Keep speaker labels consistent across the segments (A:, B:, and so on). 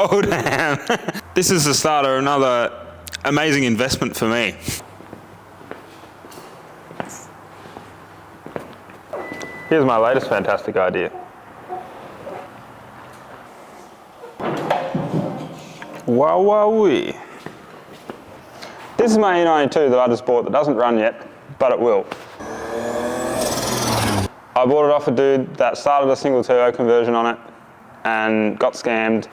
A: cold. This is the start of another amazing investment for me. Here's my latest fantastic idea. Wowee. This is my E92 that I just bought that doesn't run yet, but it will. I bought it off a dude that started a single turbo conversion on it and got scammed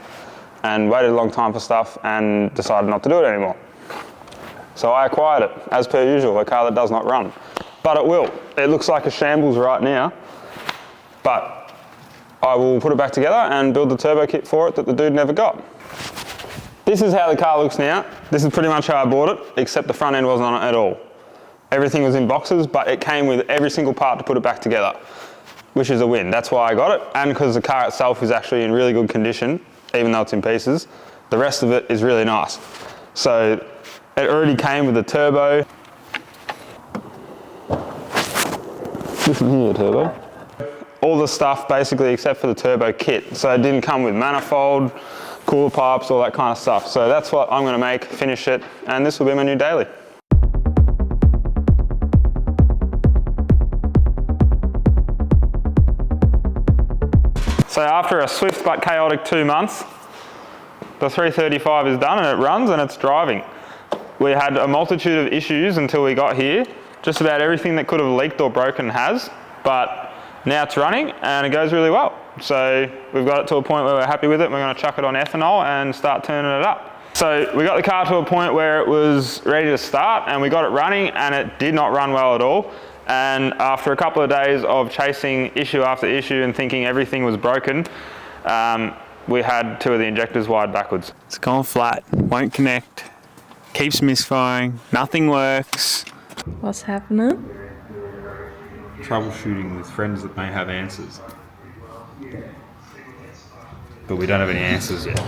A: and waited a long time for stuff and decided not to do it anymore. So I acquired it, as per usual, a car that does not run. But it will. It looks like a shambles right now, but I will put it back together and build the turbo kit for it that the dude never got. This is how the car looks now. This is pretty much how I bought it, except the front end wasn't on it at all. Everything was in boxes, but it came with every single part to put it back together, which is a win. That's why I got it, and because the car itself is actually in really good condition, even though it's in pieces. The rest of it is really nice. So it already came with the turbo. Listen here, turbo. All the stuff basically except for the turbo kit. So it didn't come with manifold, cooler pipes, all that kind of stuff. So that's what I'm gonna make, finish it, and this will be my new daily. So after a swift but chaotic 2 months, the 335 is done and it runs and it's driving. We had a multitude of issues until we got here. Just about everything that could have leaked or broken has, but now it's running and it goes really well. So we've got it to a point where we're happy with it. We're going to chuck it on ethanol and start turning it up. So we got the car to a point where it was ready to start and we got it running and it did not run well at all. And after a couple of days of chasing issue after issue and thinking everything was broken, we had 2 of the injectors wired backwards.
B: It's gone flat, won't connect, keeps misfiring, nothing works.
C: What's happening?
A: Troubleshooting with friends that may have answers. But we don't have any answers yet.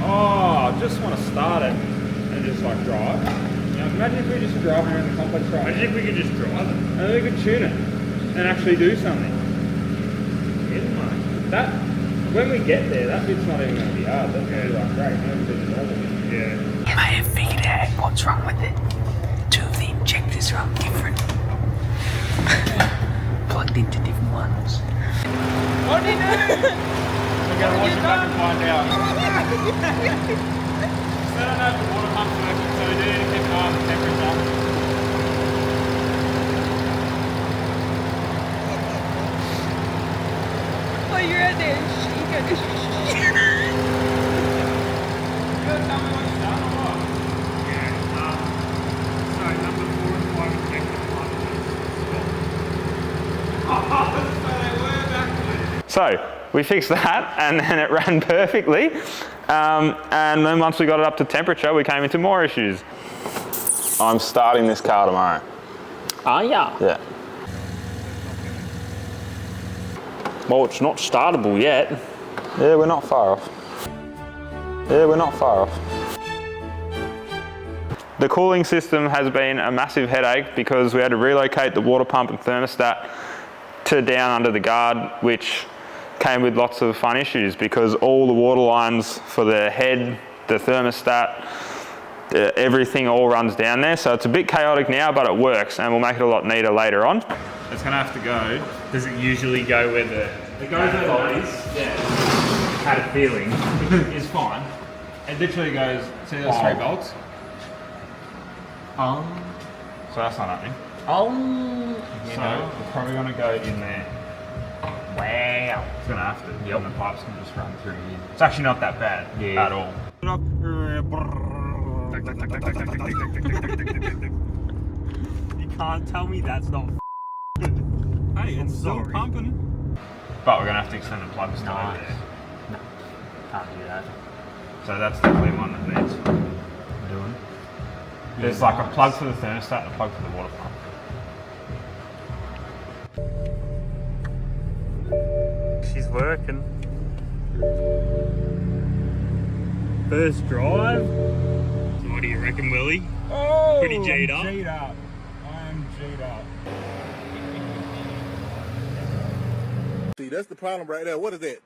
A: Oh, I just want to start it and just like drive. Now imagine if we just drive around the complex right. Imagine if we could just drive it. And we could tune it and actually do something. That, when we get there, that bit's not even going to be hard. That's going to be like great. Everything's normal. Yeah.
D: You may have figured out what's wrong with it. 2 of the injectors are different. Plugged into different ones.
C: What did you do?
A: We're going to watch it back and find out. So I don't know if the water pump's working, so we do need to keep an eye on the temperature.
C: Oh, you're at there. You got this.
A: You gotta tell me what you've done or what? Yeah, so number 4 and 5 injector plug. So we fixed that and then it ran perfectly. And then once we got it up to temperature, we came into more issues. I'm starting this car tomorrow.
B: Oh yeah?
A: Yeah.
B: Well, it's not startable yet.
A: Yeah, we're not far off. The cooling system has been a massive headache because we had to relocate the water pump and thermostat to down under the guard, which came with lots of fun issues because all the water lines for the head, the thermostat, everything all runs down there. So it's a bit chaotic now, but it works and we'll make it a lot neater later on. It's gonna have to go.
B: Does it usually go where the...
A: It goes where the is.
B: Yeah. Had a feeling.
A: It's fine. It literally goes, see those 3 bolts? So that's not happening. So it's probably gonna go in there.
B: Wow.
A: It's gonna have to. Yep. And the pipes can just run through here. It's actually not that bad at all.
B: You can't tell me that's not
A: Hey, it's still pumping. But we're gonna have to extend the plugs to over there.
B: No, can't do that.
A: So that's definitely one that needs doing. There's like a plug for the thermostat and a plug for the water pump.
B: She's working. First drive. So what do you reckon, Willie?
A: Oh,
B: Pretty G'd up.
A: G'd up. I'm G'd up.
E: See, that's the problem right there. What is that?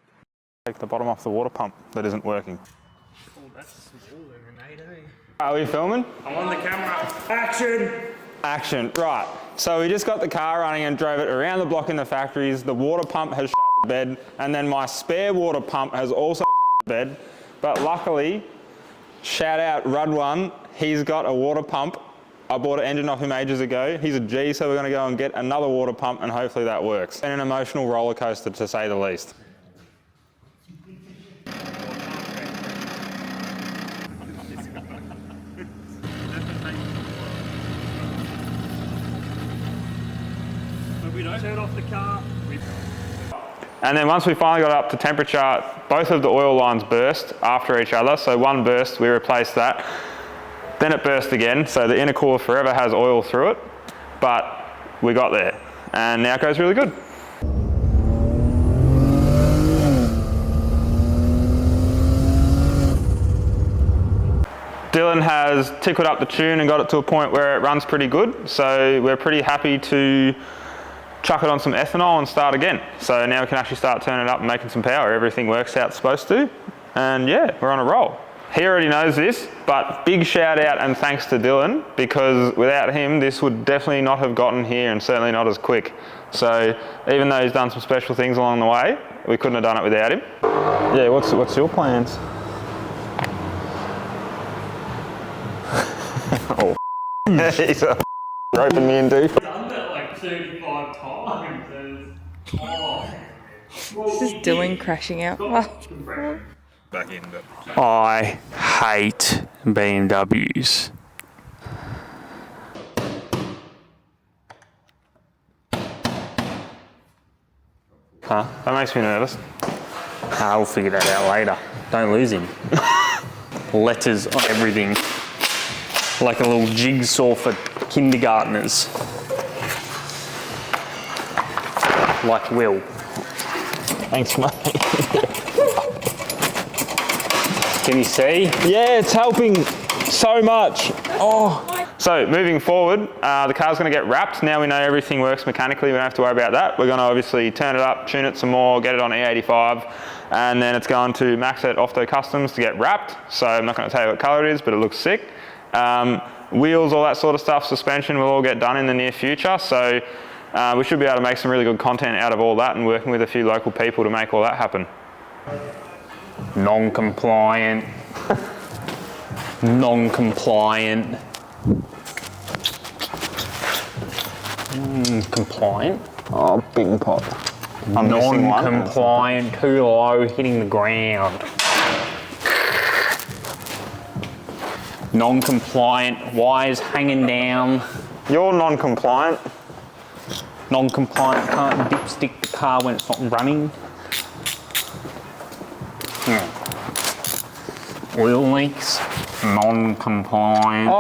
A: Take the bottom off the water pump that isn't working.
B: Oh, that's small then, eh?
A: Are we filming?
B: I'm on the camera. Action!
A: Action, right. So we just got the car running and drove it around the block in the factories. The water pump has shut the bed, and then my spare water pump has also shut the bed. But luckily, shout out Rud1, he's got a water pump. I bought an engine off him ages ago. He's a G, so we're gonna go and get another water pump and hopefully that works. And an emotional roller coaster to say the least.
B: We don't turn off the car.
A: And then once we finally got up to temperature, both of the oil lines burst after each other. So one burst, we replaced that. Then it burst again, so the intercooler forever has oil through it, but we got there. And now it goes really good. Dylan has tickled up the tune and got it to a point where it runs pretty good. So we're pretty happy to chuck it on some ethanol and start again. So now we can actually start turning it up and making some power. Everything works how it's supposed to. And yeah, we're on a roll. He already knows this, but big shout out and thanks to Dylan, because without him, this would definitely not have gotten here and certainly not as quick. So even though he's done some special things along the way, we couldn't have done it without him. Yeah, what's your plans? Oh, he's roping me in deep.
B: I've done that like 35 times.
C: This is Dylan crashing out.
A: Back in, but
B: I hate BMWs.
A: huh? That makes me nervous.
B: I'll figure that out later. Don't lose him. Letters on everything. Like a little jigsaw for kindergartners. Like Will.
A: Thanks, mate.
B: Can you see?
A: Yeah, it's helping so much. Oh. So moving forward, the car's going to get wrapped. Now we know everything works mechanically. We don't have to worry about that. We're going to obviously turn it up, tune it some more, get it on E85, and then it's going to Maxxet Ofto Customs to get wrapped. So I'm not going to tell you what colour it is, but it looks sick. Wheels, all that sort of stuff, suspension will all get done in the near future. So we should be able to make some really good content out of all that and working with a few local people to make all that happen.
B: Non-compliant. Non-compliant. Compliant.
A: Oh, big pot. I'm missing one.
B: Non-compliant, too low, hitting the ground. Non-compliant, wires hanging down.
A: You're non-compliant.
B: Non-compliant, can't dipstick the car when it's not running. Oil leaks. Non-compliant.